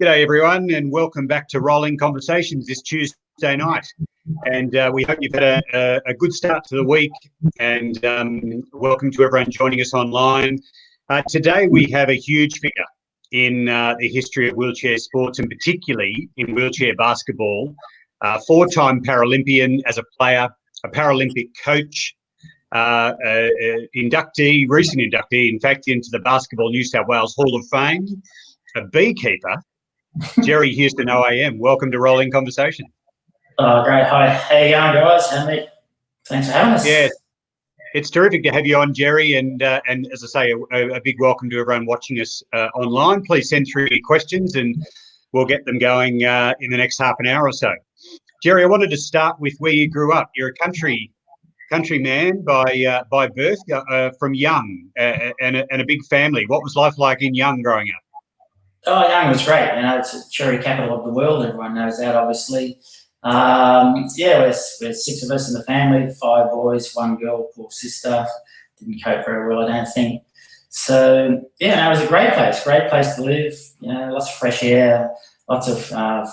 G'day everyone, and welcome back to Rolling Conversations this Tuesday night. And we hope you've had a good start to the week, and welcome to everyone joining us online. Today we have a huge figure in the history of wheelchair sports, and particularly in wheelchair basketball. Four-time Paralympian as a player, a Paralympic coach, inductee, recent inductee, in fact, into the Basketball New South Wales Hall of Fame, a beekeeper, Gerry, Hewson, OAM. Welcome to Rolling Conversation. Oh, great. Hi. How you going, guys? Thanks for having us. Yeah, it's terrific to have you on, Gerry. And as I say, a big welcome to everyone watching us online. Please send through your questions and we'll get them going in the next half an hour or so. Gerry, I wanted to start with where you grew up. You're a country man by birth, from Young, and a big family. What was life like in Young growing up? Oh, Young was great. It's a cherry capital of the world. Everyone knows that, obviously. There's six of us in the family, 5 boys, 1 girl, poor sister. Didn't cope very well, I don't think. So, it was a great place to live. Lots of fresh air, lots of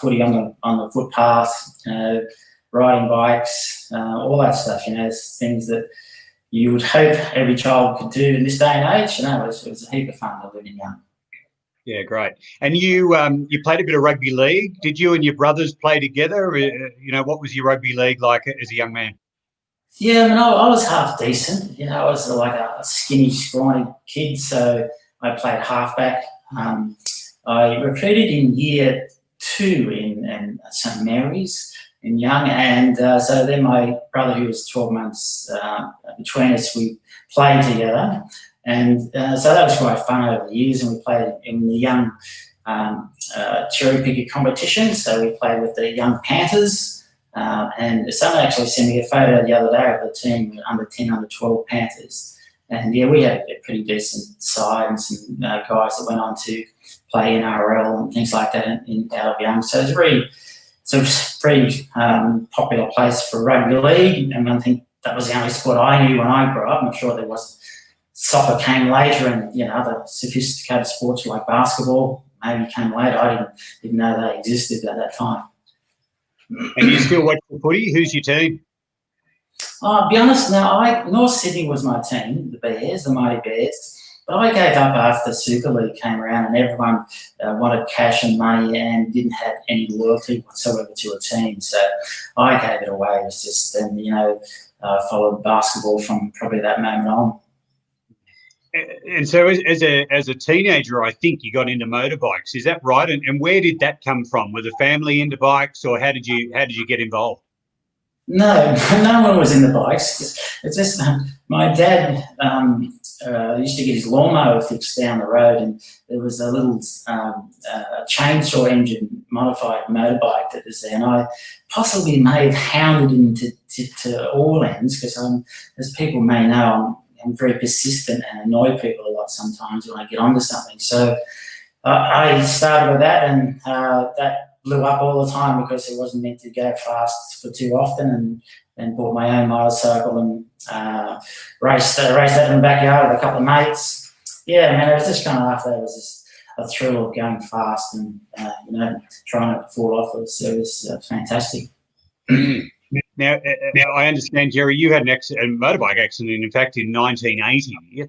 footy on the footpath, riding bikes, all that stuff. It's things that you would hope every child could do in this day and age. It was a heap of fun to live in Young. Yeah, great. And you played a bit of rugby league. Did you and your brothers play together? What was your rugby league like as a young man? Yeah, I was half decent. I was like a skinny, scrawny kid, so I played halfback. I recruited in year 2 in St Mary's in Young, and so then my brother, who was 12 months between us, we played together. And so that was quite fun over the years, and we played in the Young cherry picker competition. So we played with the Young Panthers, and someone actually sent me a photo the other day of the team, under 10, under 12 Panthers. And we had a pretty decent side and some guys that went on to play in NRL and things like that out of Young. So it's a pretty popular place for rugby league, and I think that was the only sport I knew when I grew up. I'm sure there was. Soccer came later, and other sophisticated sports like basketball maybe came later. I didn't know they existed at that time. And you still watch the footy? Who's your team? I'll be honest now. North Sydney was my team, the Mighty Bears. But I gave up after Super League came around, and everyone wanted cash and money and didn't have any loyalty whatsoever to a team. So I gave it away. It was just, followed basketball from probably that moment on. And so as a teenager, I think you got into motorbikes. Is that right? And where did that come from? Was the family into bikes, or how did you get involved? No one was into bikes. It's just my dad used to get his lawnmower fixed down the road, and there was a little chainsaw engine modified motorbike that was there, and I possibly may have hounded him to all ends, because as people may know, I'm very persistent and annoy people a lot sometimes when I get onto something. So I started with that, and that blew up all the time because it wasn't meant to go fast for too often, and then bought my own motorcycle and raced that in the backyard with a couple of mates. Yeah, man, it was just kind of after that, it was just a thrill of going fast and, trying not to fall off. It was fantastic. Now, I understand, Gerry, you had a motorbike accident, in fact, in 1980.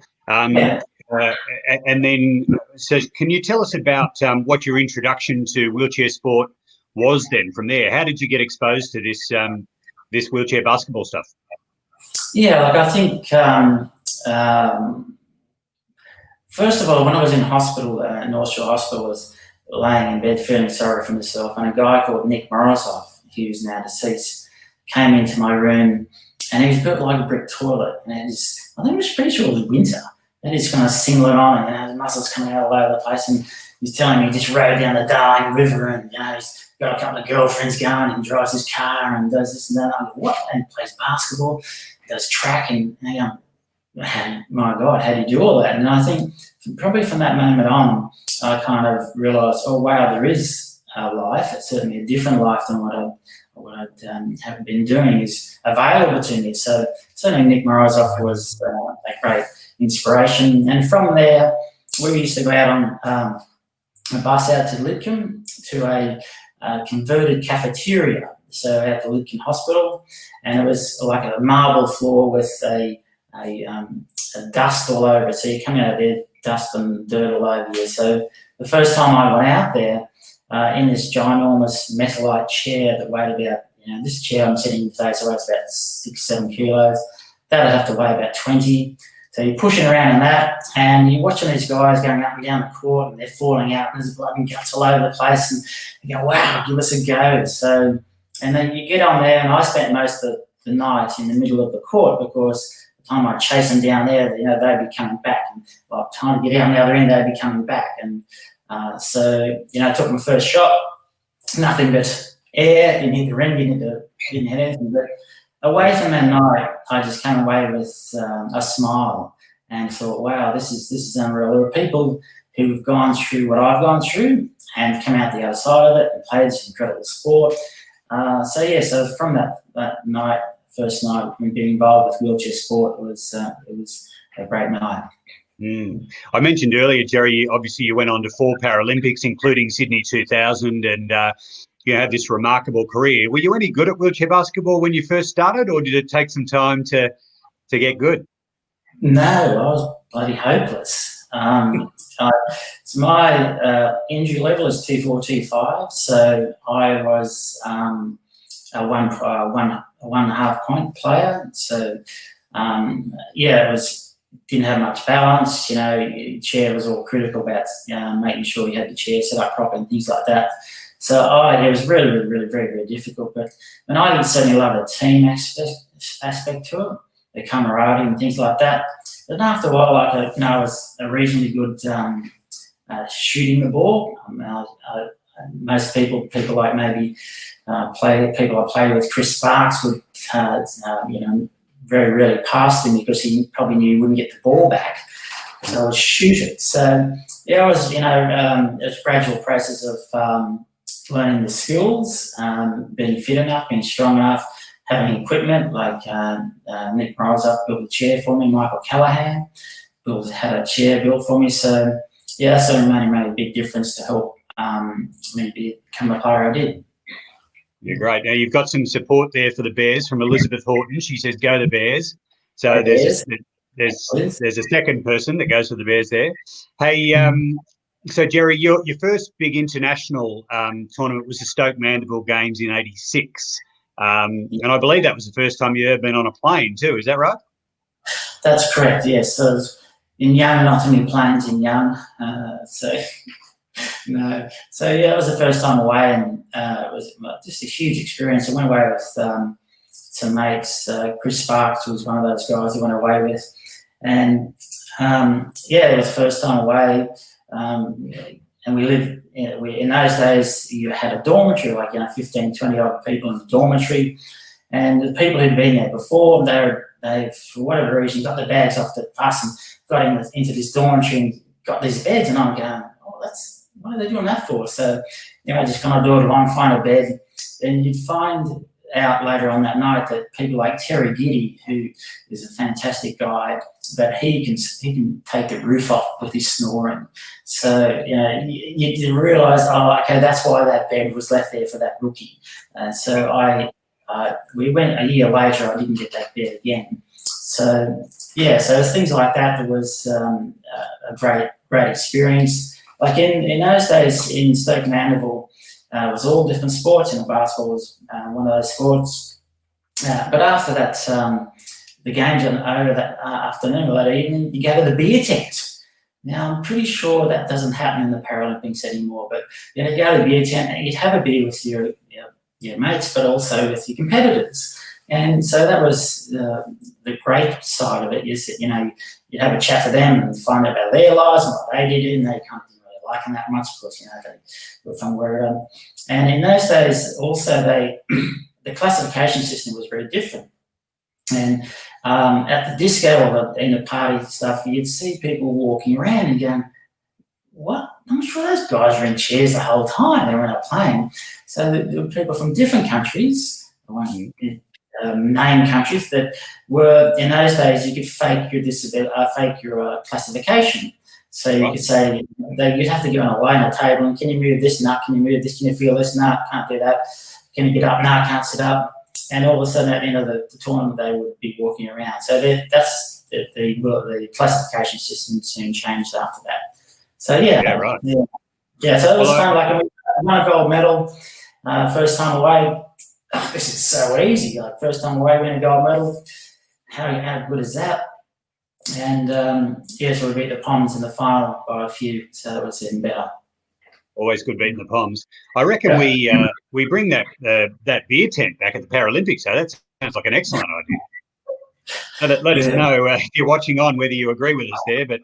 And then, so can you tell us about what your introduction to wheelchair sport was then from there? How did you get exposed to this wheelchair basketball stuff? Yeah, I think, first of all, when I was in hospital, North Shore Hospital, I was laying in bed feeling sorry for myself, and a guy called Nick Morozov, who's now deceased, came into my room, and he was built like a brick toilet, and I think it was pretty sure it was winter, and he's kind of singlet on, and his muscles coming out all over the place, and he's telling me he just rode down the Darling River, and he's got a couple of girlfriends going, and drives his car, and does this and that. I'm like, what? And plays basketball, does track, and my God, how do you do all that? And I think probably from that moment on, I kind of realised, oh wow, there is a life. It's certainly a different life than what I have been doing is available to me. So certainly Nick Morozov was a great inspiration. And from there, we used to go out on a bus out to Lidcombe to a converted cafeteria, so at the Lidcombe Hospital, and it was like a marble floor with a dust all over it. So you come out of there, dust and dirt all over you. So the first time I went out there, in this ginormous metallite chair that weighed about, this chair I'm sitting in today, so weighs about 6-7 kilos. That'd have to weigh about 20. So you're pushing around in that, and you're watching these guys going up and down the court, and they're falling out, and there's blood and guts all over the place, and you go, wow, give us a go. So, and then you get on there, and I spent most of the night in the middle of the court because the time I'd chase them down there, they'd be coming back, and by the time to get down the other end, they'd be coming back, and so, I took my first shot, nothing but air, didn't hit the rim, didn't hit anything, but away from that night, I just came away with a smile and thought, wow, this is unreal. There are people who've gone through what I've gone through and come out the other side of it and played this incredible sport. So from that night, first night, being involved with wheelchair sport, it was a great night. I mentioned earlier, Gerry, obviously you went on to 4 Paralympics, including Sydney 2000, and you had this remarkable career. Were you any good at wheelchair basketball when you first started, or did it take some time to get good? No, I was bloody hopeless. So my injury level is 2.425, so I was a 1.5 point player. So it was. Didn't have much balance, your chair was all critical about making sure you had the chair set up properly and things like that. So it was really, really, really very, very difficult. But I certainly love the team aspect to it, the camaraderie and things like that. But after a while, I was a reasonably good shooting the ball. Most people like maybe people I played with, Chris Sparks, would very rarely passed him because he probably knew he wouldn't get the ball back. So I would shoot it. So it was, it was a gradual process of learning the skills, being fit enough, being strong enough, having equipment like Nick Morales built a chair for me, Michael Callahan had a chair built for me. So that's certainly made a big difference to help me become the player I did. You're great. Now, you've got some support there for the Bears from Elizabeth Horton. She says, go the Bears. So there's a second person that goes for the Bears there. Hey, so, Gerry, your first big international tournament was the Stoke Mandeville Games in '86. And I believe that was the first time you ever been on a plane too. Is that right? That's correct, yes. So in Young, not too many planes in Young. No. So, it was the first time away, and it was just a huge experience. I went away with some mates. Chris Sparks was one of those guys I went away with. And, it was the first time away. And we lived, in those days, you had a dormitory, 15, 20 odd people in the dormitory. And the people who'd been there before, they for whatever reason, got their bags off the bus and got into this dormitory and got these beds. And I'm going, what are they doing that for? So, I just kind of do it along, find a bed. And you'd find out later on that night that people like Terry Giddy, who is a fantastic guy, that he can take the roof off with his snoring. So, you realise, okay, that's why that bed was left there for that rookie. So we went a year later, I didn't get that bed again. So, so it's things like that. There was a great experience. Like in those days in Stoke Mandeville, it was all different sports, and basketball was one of those sports. But after that, the games over that afternoon or that evening, you go to the beer tent. Now, I'm pretty sure that doesn't happen in the Paralympics anymore, but you go to the beer tent and you'd have a beer with your mates, but also with your competitors. And so that was the great side of it, is that, you'd have a chat to them and find out about their lives and what they did, and they kind of didn't really like them that much because, they were from wherever. And in those days, also, the classification system was very different. And at the disco or in the party stuff, you'd see people walking around and going, what? I'm sure those guys were in chairs the whole time. They were in a plane. So there were people from different countries, named countries, that were, in those days, you could fake your disability, fake your classification. So you could say you'd have to get on a line or table and can you move this? No. Can you move this? Can you feel this? No, can't do that. Can you get up? No, can't sit up. And all of a sudden at the end of the tournament, they would be walking around. So that's the classification system soon changed after that. So right. Yeah. So it was fun. Like I won a gold medal first time away. Oh, this is so easy. Like first time away, win a gold medal. How good is that? And so we beat the Poms in the final by a few, so that was even better. Always good beating the Poms. I reckon we bring that beer tent back at the Paralympics. So that sounds like an excellent idea. Let us know if you're watching on whether you agree with us there, but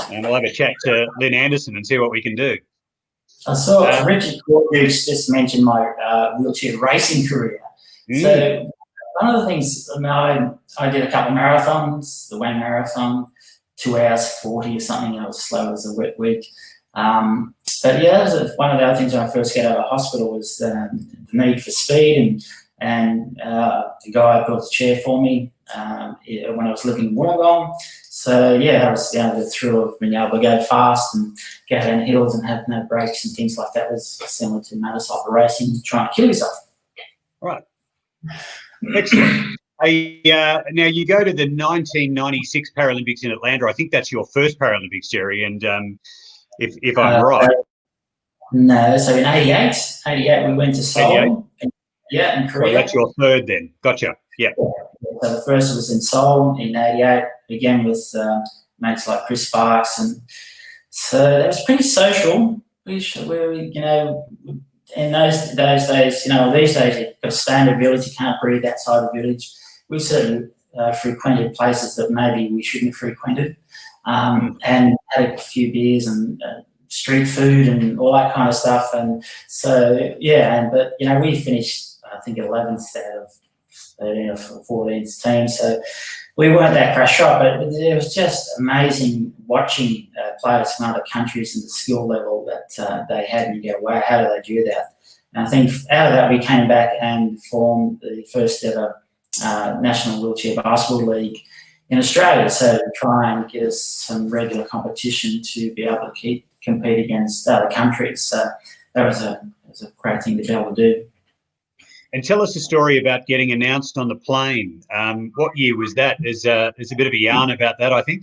we'll have a chat to Lynn Anderson and see what we can do. I saw Richard Cordes just mentioned my wheelchair racing career. So one of the things, I did a couple of marathons, the Wayne Marathon, 2 hours 40 or something. I was slow as a wet week. But that was one of the other things when I first got out of hospital was the need for speed, and the guy built a chair for me when I was living in Wollongong. So that was the thrill of being able to go fast and go down hills and have no brakes and things like that. Was similar to motorcycle racing, trying to kill yourself. Right. Excellent. Now you go to the 1996 Paralympics in Atlanta. I think that's your first Paralympics, Gerry. And if I'm right. No, so in 88 we went to Seoul. In Korea. Well, that's your third then. Gotcha. Yeah. So the first was in Seoul in 88, again with mates like Chris Sparks. And so that was pretty social. In those days, these days you've got to stay in the village, you can't breathe outside the village. We certainly frequented places that maybe we shouldn't have frequented, and had a few beers and street food and all that kind of stuff. And so, but we finished, I think, 11th out of 13 or 14th team. So we weren't that crash shot, but it was just amazing watching players from other countries and the skill level that they had. And you go, wow, how do they do that? And I think out of that, we came back and formed the first ever National Wheelchair Basketball League in Australia. So to try and get us some regular competition to be able to compete against other countries. So that was a great thing to be able to do. And tell us a story about getting announced on the plane. What year was that? There's a bit of a yarn about that, I think.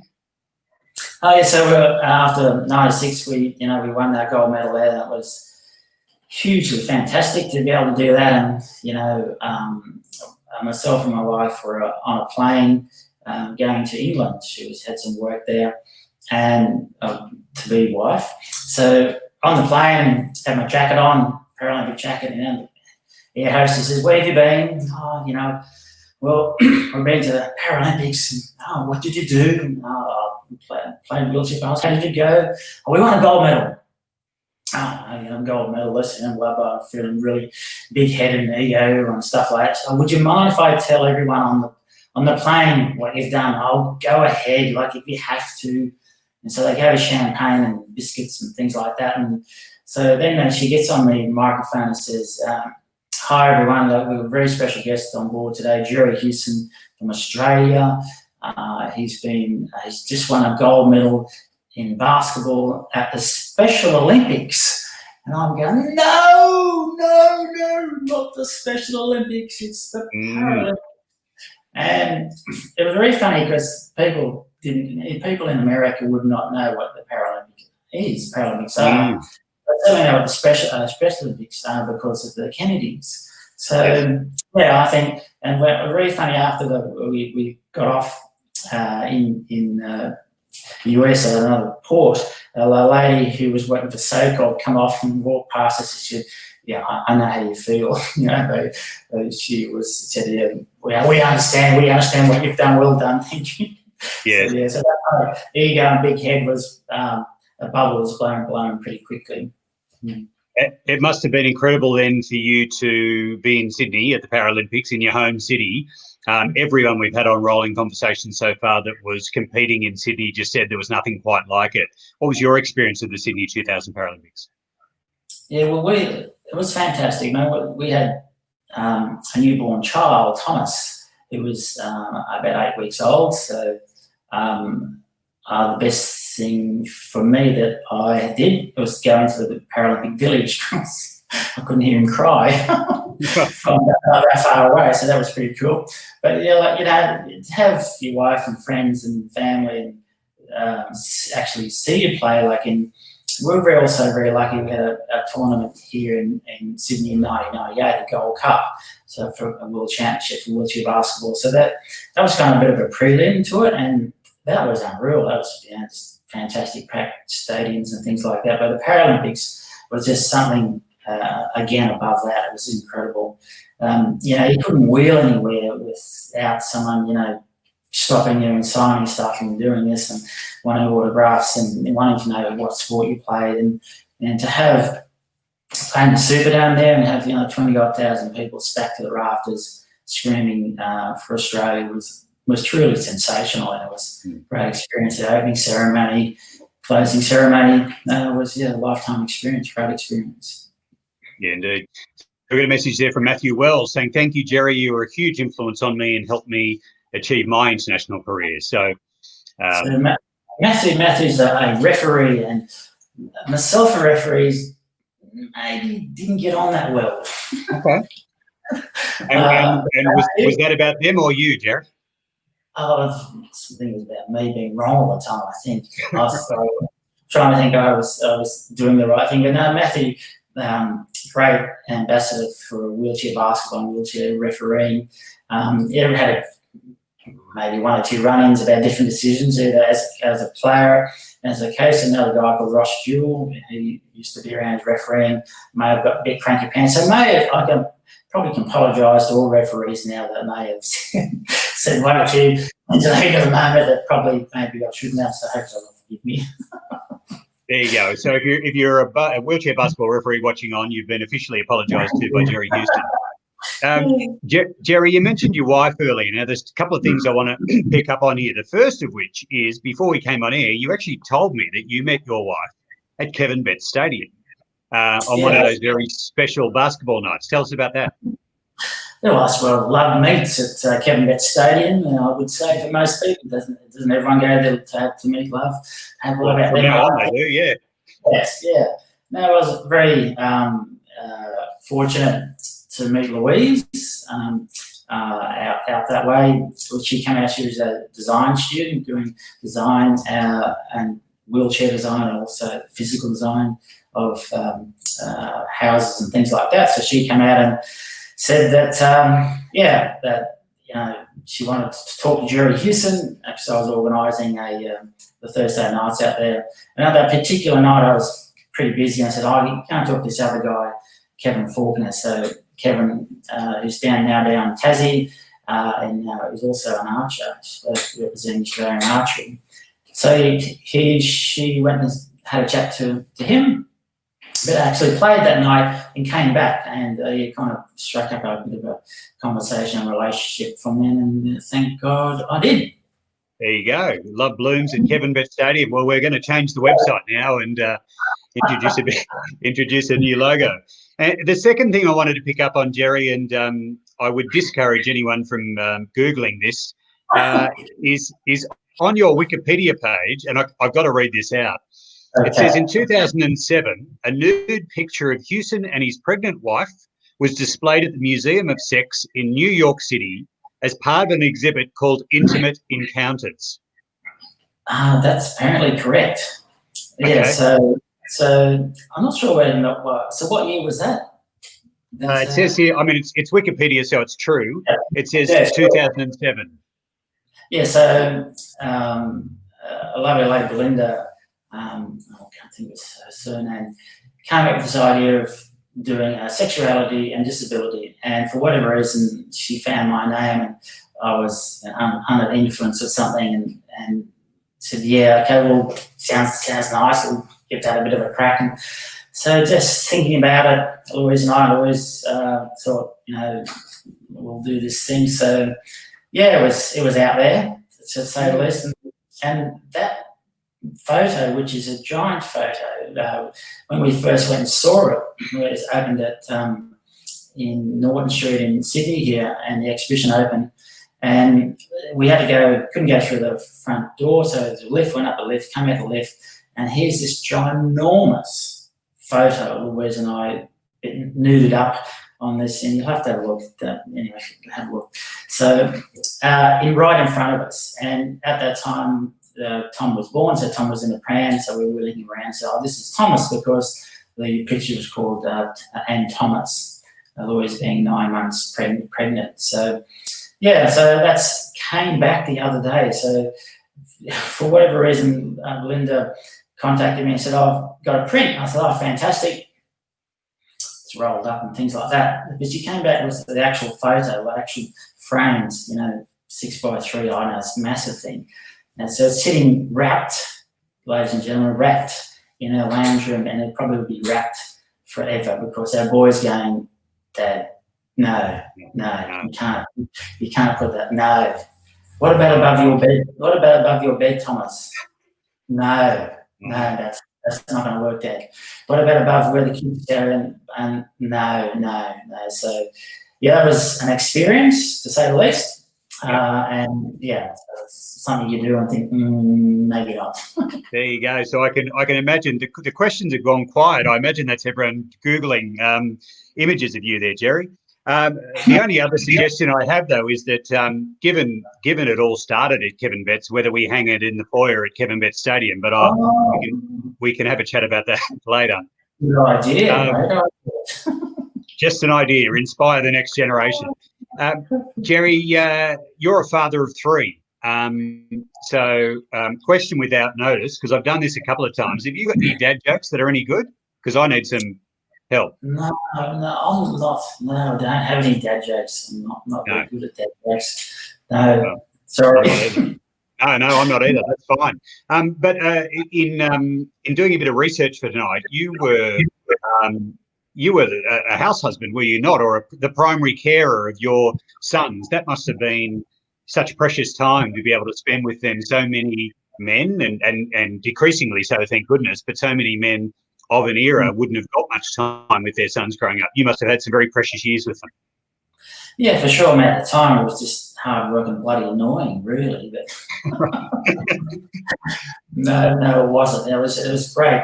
So after 96, we won that gold medal there. That was hugely fantastic to be able to do that. And, myself and my wife were on a plane going to England. She had some work there and to be wife. So on the plane, had my jacket on, Paralympic jacket, and the air hostess says, "Where have you been?" "Oh, well, I've been to the Paralympics." And, "Oh, what did you do?" And, playing wheelchair basketball. "How did you go?" "Oh, we won a gold medal." I'm gold medalist and blah, blah, feeling really big-headed and ego and stuff like that. "So would you mind if I tell everyone on the plane what you've done?" "I'll go ahead, like if you have to." And so they gave us champagne and biscuits and things like that. And so then she gets on the microphone and says, "Hi everyone, we have a very special guest on board today, Gerry Hewson from Australia. He's just won a gold medal in basketball at the Special Olympics." And I'm going, no, not the Special Olympics, it's the Paralympics. And it was very funny because people in America would not know what the Paralympics are. But certainly know what the Special Olympics are because of the Kennedys. So, I think, and we're very funny after we got off in the US at another port, a lady who was working for SoCal come off and walked past us and she said, "Yeah, I know how you feel." She said, "Yeah, we understand what you've done. Well done, thank you." Yeah. So that ego and big head was a bubble was blown pretty quickly. It must have been incredible then for you to be in Sydney at the Paralympics in your home city. Everyone we've had on Rolling Conversations so far that was competing in Sydney just said there was nothing quite like it. What was your experience of the Sydney 2000 Paralympics? Yeah, well, it was fantastic. We had a newborn child, Thomas, who was about 8 weeks old. So the best thing for me that I did was go into the Paralympic Village. I couldn't hear him cry from that far away, so that was pretty cool. But yeah, like, you know, to have your wife and friends and family and actually see you play, like we're also very lucky. We had a tournament here in Sydney in 1998, the Gold Cup, so for a world championship for wheelchair basketball. So that was kind of a bit of a prelim to it, and that was unreal. That was, you know, just fantastic practice stadiums and things like that. But the Paralympics was just something again above that. It was incredible. You know, you couldn't wheel anywhere without someone, you know, stopping you and signing stuff and doing this and wanting autographs and wanting to know what sport you played, and to have playing the Super down there and have, you know, 20,000 people stacked to the rafters screaming for Australia was truly sensational, and it was a great experience. The opening ceremony, closing ceremony was a lifetime experience, great experience. Yeah, indeed. We've got a message there from Matthew Wells saying, "Thank you, Gerry. You were a huge influence on me and helped me achieve my international career." So Matthew's a referee, and myself a referee maybe didn't get on that well. Okay. And was that about them or you, Gerry? I think it was about me being wrong all the time. I think I was trying to think I was doing the right thing. But no, Matthew, great ambassador for wheelchair basketball and wheelchair refereeing. Ever had maybe one or two run-ins about different decisions, either as a player, as a coach. Another guy called Ross Jewell, who used to be around as refereeing, may have got a bit cranky pants. So I probably can apologise to all referees now that may have said one or two things at the moment that probably maybe I shouldn't have, so hopefully they'll forgive me. There you go. So if you're a wheelchair basketball referee watching on, you've been officially apologised to by Gerry Hewson. Gerry, you mentioned your wife earlier. Now, there's a couple of things I want to pick up on here. The first of which is, before we came on air, you actually told me that you met your wife at Kevin Betts Stadium on one of those very special basketball nights. Tell us about that. Well, love meets at Kevin Betts Stadium, and I would say for most people, doesn't everyone go there to meet love? And what about from now on, they do, yeah. Yes, yeah. No, I was very fortunate to meet Louise out that way. She came out, she was a design student doing design and wheelchair design, and also physical design of houses and things like that. So she came out and said that, she wanted to talk to Gerry Hewson, because I was organising the Thursday nights out there. And on that particular night, I was pretty busy, and I said, you can't talk to this other guy, Kevin Faulkner. So Kevin, who's down in Tassie, and he's also an archer, representing Australian archery. So she went and had a chat to him, but actually played that night and came back, and he kind of struck up a bit of a conversation and relationship from then, and thank God I did. There you go. Love blooms at Kevin Betts Stadium. Well, we're going to change the website now and introduce a new logo. And the second thing I wanted to pick up on, Gerry, and I would discourage anyone from Googling this, is on your Wikipedia page, and I've got to read this out. Okay. It says, in 2007, a nude picture of Hewson and his pregnant wife was displayed at the Museum of Sex in New York City as part of an exhibit called Intimate Encounters. That's apparently correct. Okay. Yeah, so I'm not sure where that was. So what year was that? It says here, I mean, it's Wikipedia, so it's true. Yeah. It says 2007. Yeah, so a lovely lady, Belinda, I can't think of her surname, came up with this idea of doing sexuality and disability, and for whatever reason, she found my name, and I was under the influence of something, and said, "Yeah, okay, well, sounds nice. We'll give that a bit of a crack." And so, just thinking about it, Louise and I always thought, we'll do this thing. So, yeah, it was out there, to say the least, and that photo, which is a giant photo, when we first went and saw it, it was opened at in Norton Street in Sydney here, and the exhibition opened, And we had to go, couldn't go through the front door, so the lift went up the lift, came out the lift, and here's this ginormous photo of Louise and I nuded up on this, and you'll have to have a look at that. Anyway, have a look. So, right in front of us, and at that time, Tom was born, so Tom was in the pram, so we were wheeling him around. So, this is Thomas, because the picture was called Anne Thomas, Louise being 9 months pregnant. So, yeah, so that's came back the other day. So, for whatever reason, Linda contacted me and said, "Oh, I've got a print." I said, "Oh, fantastic." It's rolled up and things like that. But she came back with the actual photo, like actual frames, 6x3, I know, it's a massive thing. And so it's sitting wrapped, ladies and gentlemen, wrapped in our lounge room, and it probably will be wrapped forever, because our boy's going, "Dad, no, you can't put that, no. What about above your bed? What about above your bed, Thomas? No, that's not going to work, Dad. What about above where the kids go? And no. So, yeah, that was an experience, to say the least. And yeah, so it's something you do and think, maybe not. There you go. So I can imagine the questions have gone quiet. I imagine that's everyone Googling images of you there, Gerry. The only other suggestion I have, though, is that given it all started at Kevin Betts, whether we hang it in the foyer at Kevin Betts Stadium, but we can have a chat about that later. Good idea. Just an idea, inspire the next generation. Gerry, you're a father of 3. So question without notice, because I've done this a couple of times. Have you got any dad jokes that are any good? Because I need some help. No, I'm not. No, I don't have any dad jokes. I'm not very good at dad jokes. No, sorry. No, I'm not either. That's fine. But in doing a bit of research for tonight, you were a house husband, were you not, or the primary carer of your sons? That must have been such precious time to be able to spend with them. So many men, and decreasingly so, thank goodness, but so many men of an era wouldn't have got much time with their sons growing up. You must have had some very precious years with them. Yeah, for sure, man. At the time, it was just hard work and bloody annoying, really. But no, it wasn't. It was great.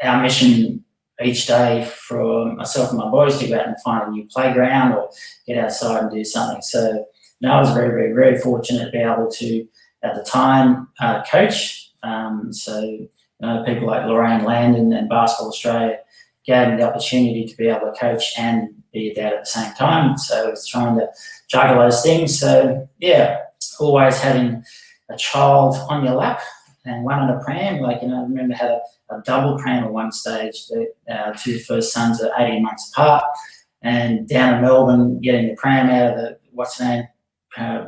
Our mission each day for myself and my boys to go out and find a new playground or get outside and do something. So, I was very, very, very fortunate to be able to, at the time, coach. People like Lorraine Landon and Basketball Australia gave me the opportunity to be able to coach and be a dad at the same time. So I was trying to juggle those things. So, yeah, always having a child on your lap and one in a pram. I remember I had a double pram at one stage. The 2 first sons are 18 months apart. And down in Melbourne, getting the pram out of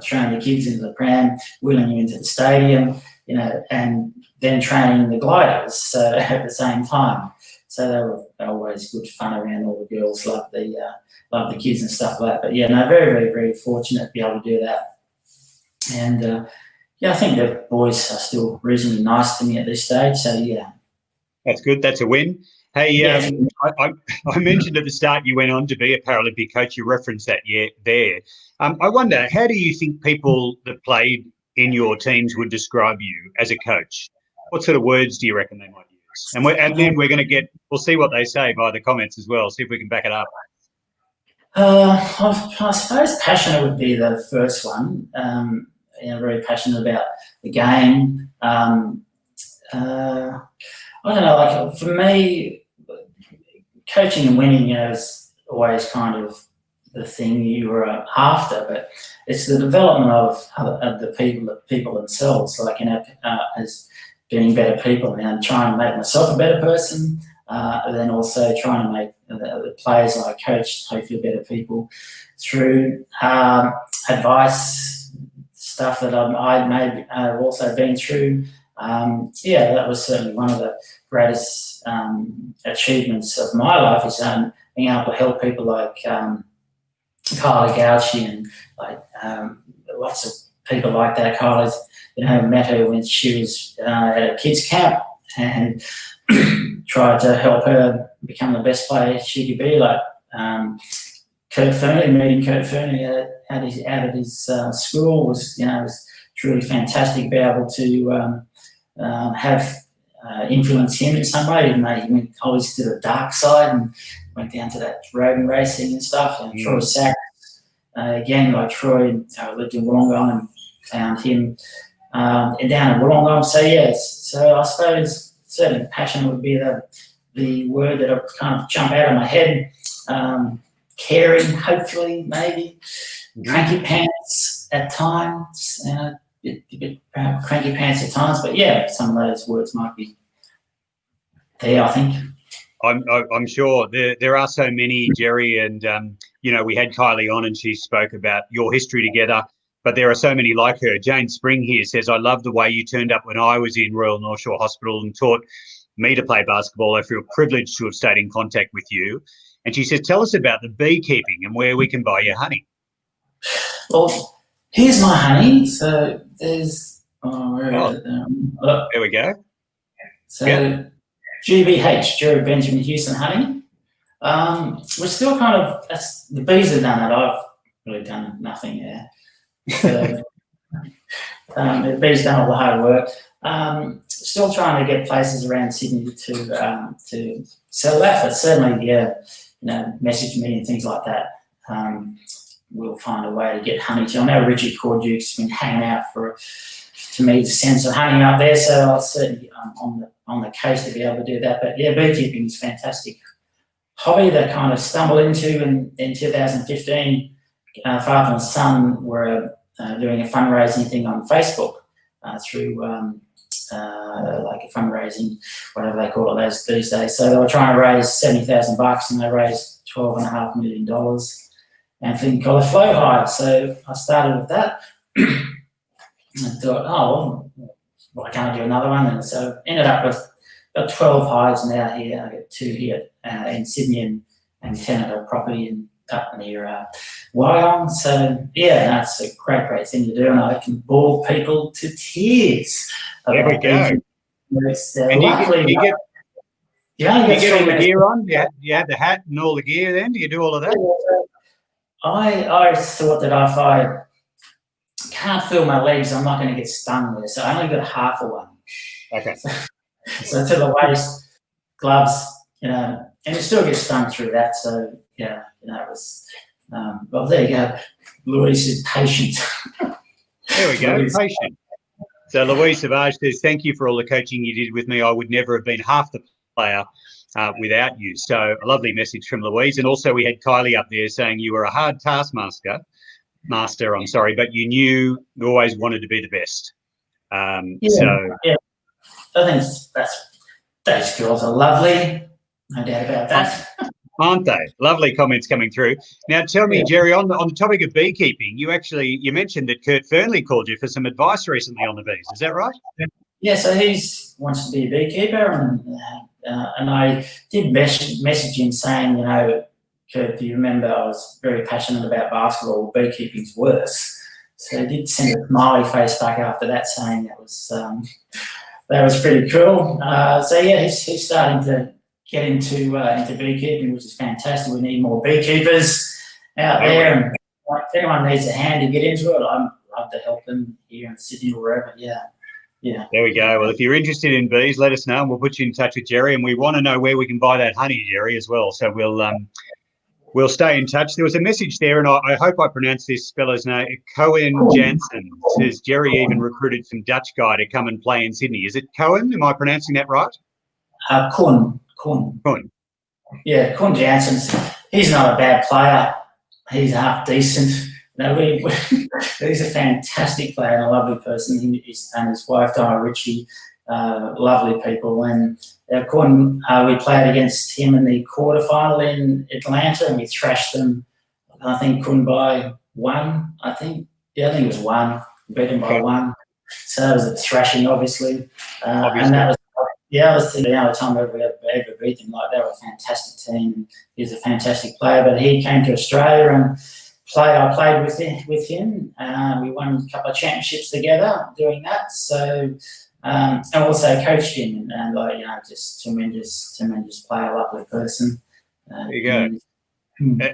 throwing the kids into the pram, wheeling you into the stadium, and then training the gliders at the same time. So they were always good fun around. All the girls loved the kids and stuff like that. But yeah, very, very, very fortunate to be able to do that. And I think the boys are still reasonably nice to me at this stage. So yeah, that's good. That's a win. Hey, yeah. I mentioned at the start you went on to be a Paralympic coach. You referenced that there. I wonder, how do you think people that played in your teams would describe you as a coach? What sort of words do you reckon they might use? And then we'll see what they say by the comments as well, see if we can back it up. I suppose passionate would be the first one. Very passionate about the game. I don't know, for me, coaching and winning, is always kind of the thing you were after, but it's the development of the people themselves, as being better people, and trying to make myself a better person, and then also trying to make the players I coach hopefully better people through advice, stuff that I've also been through. That was certainly one of the greatest achievements of my life, is being able to help people like Kylie Gauchi and lots of people like that. Kylie's, met her when she was at a kids camp and tried to help her become the best player she could be. Kurt Fernie, meeting Kurt Fernie out of his school was, was truly fantastic to be able to have influence him in some way, even though he went always to the dark side and went down to that road and racing and stuff. And Troy Sachs, again, like Troy, lived in Wollongong and found him down in Wollongong. So, yes, so I suppose certainly passion would be the word that would kind of jump out of my head. Caring, hopefully, maybe. Cranky pants at times, a bit cranky pants at times, but yeah, some of those words might be there, I think. I'm sure there are so many, Gerry, and we had Kylie on and she spoke about your history together, but there are so many like her. Jane Spring here says, I love the way you turned up when I was in Royal North Shore Hospital and taught me to play basketball. I feel privileged to have stayed in contact with you. And she says, tell us about the beekeeping and where we can buy your honey. Well, here's my honey. So there's, there we go. So GBH, Gerry Benjamin Hewson honey. We're still kind of, the bees have done it. I've really done nothing there. So, the bees done all the hard work. Still trying to get places around Sydney to sell that, but certainly, message me and things like that. We'll find a way to get honey to. I know Richard Corduke's been hanging out to me to send some honey up there, so I'll certainly on the case to be able to do that. But yeah, beekeeping is fantastic hobby that I kind of stumbled into in 2015. Father and son were doing a fundraising thing on Facebook through like a fundraising, whatever they call it these days. So they were trying to raise $70,000 and they raised $12.5 million. And a thing called a flow hive. So I started with that. I thought, why can't I do another one? And so ended up with about 12 hives now here. I got 2 here in Sydney and 10 at a property up near Wyong. So yeah, that's a great thing to do, and I can bore people to tears. There we go. It's lovely. You get all the gear on? You had the hat and all the gear then? Do you do all of that? I thought that if I can't feel my legs, I'm not going to get stung there. So I only got half of one. Okay. So to the waist, gloves, and it still gets stung through that. So yeah, it was. Well, there you go. Louise is patient. There we go, patient. So Louise Savage says, thank you for all the coaching you did with me. I would never have been half the player without you. So a lovely message from Louise. And also we had Kylie up there saying you were a hard taskmaster, but you always wanted to be the best. Yeah. I think those girls are lovely. No doubt about that. Aren't they? Lovely comments coming through. Now tell me, Gerry, on the topic of beekeeping, you mentioned that Kurt Fernley called you for some advice recently on the bees. Is that right? Yeah, so he wants to be a beekeeper, and I did message him saying, Kurt, do you remember I was very passionate about basketball, beekeeping's worse. So he did send a smiley face back after that saying that was pretty cool. So yeah, he's starting to get into beekeeping, which is fantastic. We need more beekeepers out there, and if anyone needs a hand to get into it, I'd love to help them here in Sydney or wherever. Yeah. There we go. Well, if you're interested in bees, let us know, and we'll put you in touch with Gerry. And we want to know where we can buy that honey, Gerry, as well. So we'll stay in touch. There was a message there, and I hope I pronounced this fellow's name. Cohen Jansen says Gerry even recruited some Dutch guy to come and play in Sydney. Is it Cohen? Am I pronouncing that right? Kun. Yeah, Kun Jansen. He's not a bad player. He's half decent. He's a fantastic player and a lovely person. And his wife, Donna Ritchie, lovely people. And Kun, we played against him in the quarterfinal in Atlanta, and we thrashed them. I think Kun by 1. I think it was 1. We beat him by 1. So that was a thrashing, obviously. And that was. Yeah, I was thinking the only time we ever beat them. Like, they were a fantastic team. He was a fantastic player, but he came to Australia and I played with him. We won a couple of championships together doing that. So, and also coached him, and just tremendous player, lovely person. There you go.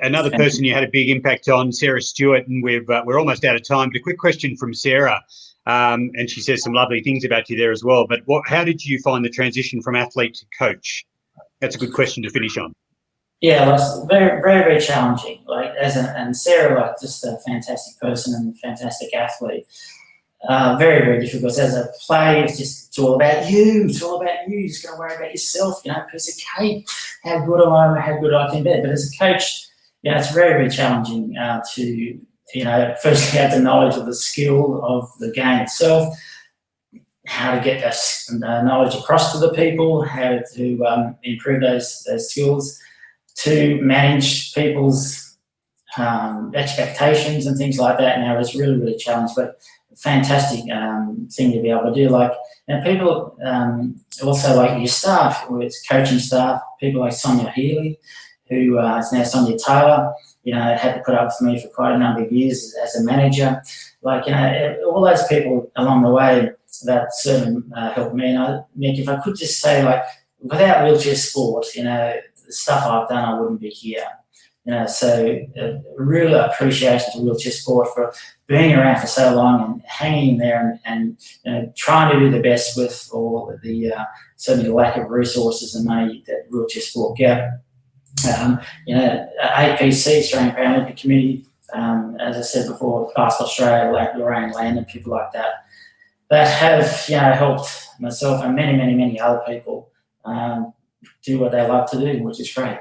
Another person you had a big impact on, Sarah Stewart, and we're almost out of time. But a quick question from Sarah, and she says some lovely things about you there as well. But how did you find the transition from athlete to coach? That's a good question to finish on. Yeah, well, it's very, very, very challenging. Like and Sarah, like just a fantastic person and fantastic athlete. Very, very difficult. As a player, it's all about you. It's all about you. You're just going to worry about yourself. Piece of cake. How good am I? How good I can be. But as a coach, it's very, very challenging to, firstly have the knowledge of the skill of the game itself, how to get that knowledge across to the people, how to improve those skills, to manage people's expectations and things like that. Now it's really, really challenging, but fantastic thing to be able to do. Like, people also like your staff, it's coaching staff, people like Sonia Healy, who is now Sonia Taylor, had to put up with me for quite a number of years as a manager. Like, all those people along the way that certainly helped me. And Nick, if I could just say, like, without wheelchair sport, the stuff I've done, I wouldn't be here. So really appreciation to wheelchair sport for being around for so long and hanging in there and trying to do the best with all the certainly the lack of resources and money that wheelchair sport get. APC, Australian Paralympic Committee, as I said before, Basketball Australia, like Lorraine Land and people like that have helped myself and many, many, many other people do what they love to do, which is great.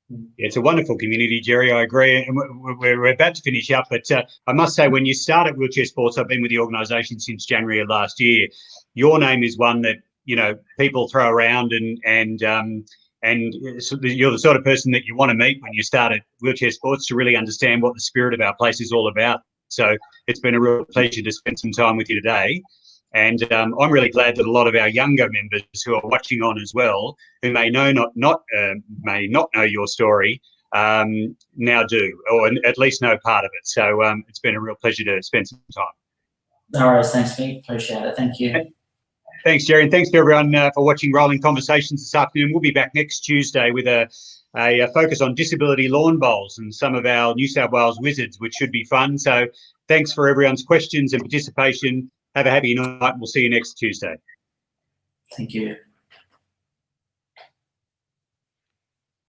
Yeah, it's a wonderful community, Gerry. I agree. And we're about to finish up, but I must say, when you started Wheelchair Sports, I've been with the organisation since January of last year. Your name is one that people throw around, and you're the sort of person that you want to meet when you start at Wheelchair Sports to really understand what the spirit of our place is all about. So it's been a real pleasure to spend some time with you today. And I'm really glad that a lot of our younger members who are watching on as well, who may not know your story, now do, or at least know part of it. So it's been a real pleasure to spend some time. No worries, thanks, Mick. Appreciate it. Thank you. Thanks, Gerry, and thanks to everyone for watching Rolling Conversations this afternoon. We'll be back next Tuesday with a focus on disability lawn bowls and some of our New South Wales wizards, which should be fun. So thanks for everyone's questions and participation. Have a happy night, and we'll see you next Tuesday. Thank you.